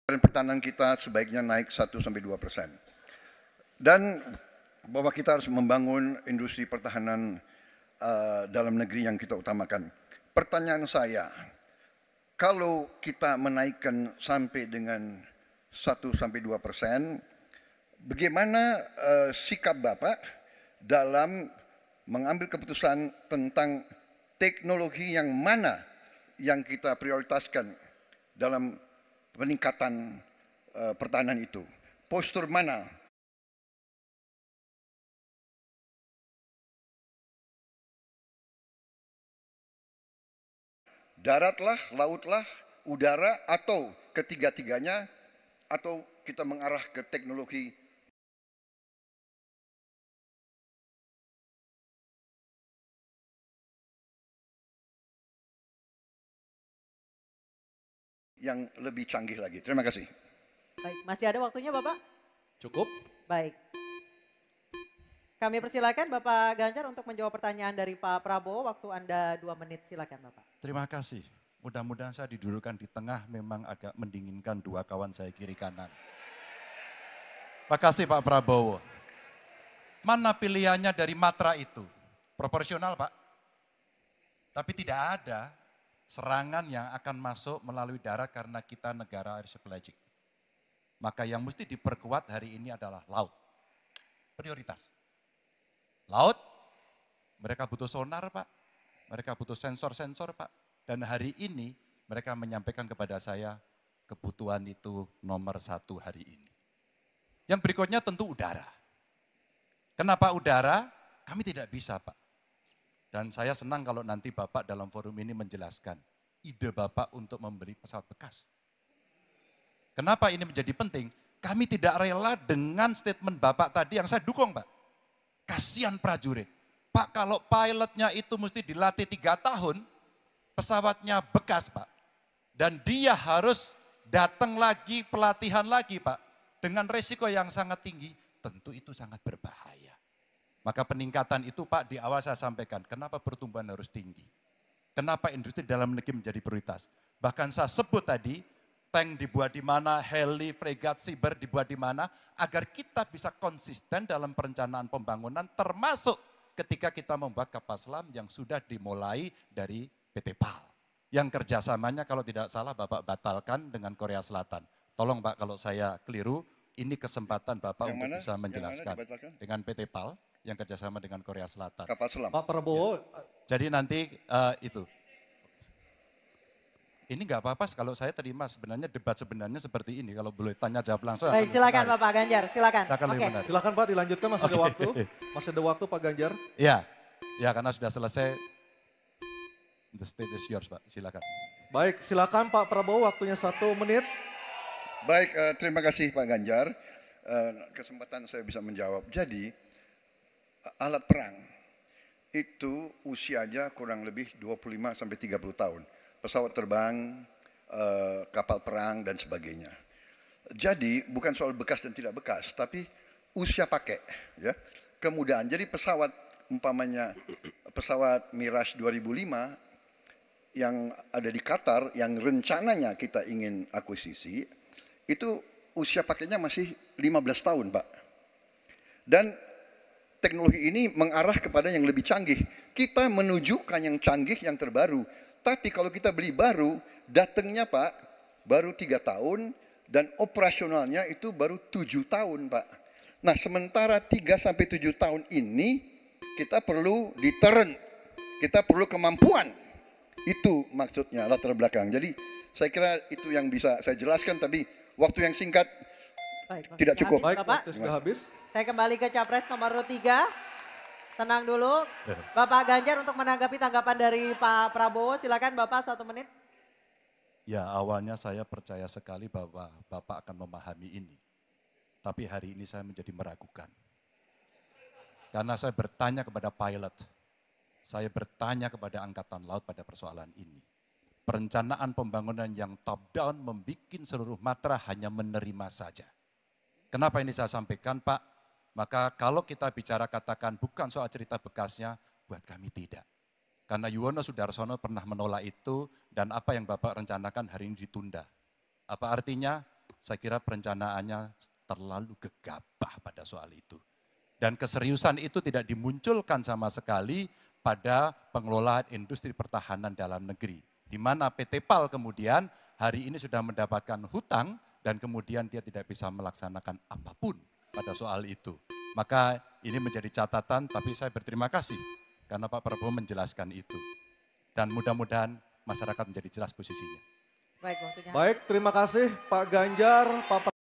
pertahanan kita sebaiknya naik 1-2%. Dan bahwa kita harus membangun industri pertahanan dalam negeri yang kita utamakan. Pertanyaan saya, kalau kita menaikkan sampai dengan 1-2%, bagaimana sikap Bapak dalam mengambil keputusan tentang teknologi yang mana yang kita prioritaskan dalam peningkatan pertahanan itu? Postur mana? Daratlah, lautlah, udara, atau ketiga-tiganya, atau kita mengarah ke teknologi yang lebih canggih lagi. Terima kasih. Baik, masih ada waktunya Bapak? Cukup. Baik. Kami persilakan Bapak Ganjar untuk menjawab pertanyaan dari Pak Prabowo. Waktu Anda 2 menit, silakan Bapak. Terima kasih. Mudah-mudahan saya didudukan di tengah memang agak mendinginkan dua kawan saya kiri kanan. Terima kasih Pak Prabowo. Mana pilihannya dari matra itu? Proporsional Pak. Tapi tidak ada serangan yang akan masuk melalui darat karena kita negara archipelagic. Maka yang mesti diperkuat hari ini adalah laut. Prioritas. Laut, mereka butuh sonar Pak. Mereka butuh sensor-sensor Pak. Dan hari ini mereka menyampaikan kepada saya kebutuhan itu nomor 1 hari ini. Yang berikutnya tentu udara. Kenapa udara? Kami tidak bisa Pak. Dan saya senang kalau nanti Bapak dalam forum ini menjelaskan ide Bapak untuk membeli pesawat bekas. Kenapa ini menjadi penting? Kami tidak rela dengan statement Bapak tadi yang saya dukung Pak. Kasihan prajurit. Pak kalau pilotnya itu mesti dilatih 3 tahun, pesawatnya bekas Pak. Dan dia harus datang lagi, pelatihan lagi Pak. Dengan resiko yang sangat tinggi, tentu itu sangat berbahaya. Maka peningkatan itu Pak di awal saya sampaikan, kenapa pertumbuhan harus tinggi? Kenapa industri dalam negeri menjadi prioritas? Bahkan saya sebut tadi, tank dibuat di mana, heli, fregat, cyber dibuat di mana, agar kita bisa konsisten dalam perencanaan pembangunan, termasuk ketika kita membuat kapal selam yang sudah dimulai dari PT PAL. Yang kerjasamanya kalau tidak salah Bapak batalkan dengan Korea Selatan. Tolong Pak kalau saya keliru, ini kesempatan Bapak Yang untuk mana? bisa Yang menjelaskan. mana dibatalkan? Dengan PT PAL yang kerjasama dengan Korea Selatan. Kapal selam. Pak Prabowo, Jadi nanti itu. Ini nggak apa-apa kalau saya terima sebenarnya debat sebenarnya seperti ini. Kalau boleh tanya jawab langsung. Baik, silakan Bapak Ganjar, silakan. Silakan lebih Oke. menarik. silakan Pak dilanjutkan, masih ada waktu. Masih ada waktu Pak Ganjar. Ya, ya karena sudah selesai. The state is yours Pak, silakan. Baik, silakan Pak Prabowo, waktunya 1 menit. Baik, terima kasih Pak Ganjar. Kesempatan saya bisa menjawab. Jadi, alat perang itu usianya kurang lebih 25-30 tahun. Pesawat terbang, kapal perang, dan sebagainya. Jadi, bukan soal bekas dan tidak bekas, tapi usia pakai. Ya. Kemudahan, jadi pesawat, umpamanya pesawat Mirage 2005, yang ada di Qatar, yang rencananya kita ingin akuisisi, itu usia pakainya masih 15 tahun Pak. Dan teknologi ini mengarah kepada yang lebih canggih. Kita menunjukkan yang canggih, yang terbaru. Tapi kalau kita beli baru, datangnya Pak, baru 3 tahun, dan operasionalnya itu baru 7 tahun Pak. Nah sementara 3-7 tahun ini, kita perlu deterrent, kita perlu kemampuan. Itu maksudnya latar belakang. Jadi saya kira itu yang bisa saya jelaskan, tapi waktu yang singkat Baik, tidak waktunya cukup. habis, Baik, Bapak. waktu sudah habis. Saya kembali ke Capres nomor 3. Tenang dulu. Bapak Ganjar untuk menanggapi tanggapan dari Pak Prabowo, silakan Bapak 1 menit. Ya awalnya saya percaya sekali bahwa Bapak akan memahami ini. Tapi hari ini saya menjadi meragukan. Karena saya bertanya kepada pilot. Saya bertanya kepada Angkatan Laut pada persoalan ini. Perencanaan pembangunan yang top down membuat seluruh matra hanya menerima saja. Kenapa ini saya sampaikan Pak? Maka kalau kita bicara katakan bukan soal cerita bekasnya, buat kami tidak. Karena Yuwono Sudarsono pernah menolak itu dan apa yang Bapak rencanakan hari ini ditunda. Apa artinya? Saya kira perencanaannya terlalu gegabah pada soal itu. Dan keseriusan itu tidak dimunculkan sama sekali pada pengelolaan industri pertahanan dalam negeri. Di mana PT PAL kemudian hari ini sudah mendapatkan hutang dan kemudian dia tidak bisa melaksanakan apapun pada soal itu. Maka ini menjadi catatan, tapi saya berterima kasih karena Pak Prabowo menjelaskan itu. Dan mudah-mudahan masyarakat menjadi jelas posisinya. Baik, waktunya. Baik, terima kasih Pak Ganjar, Pak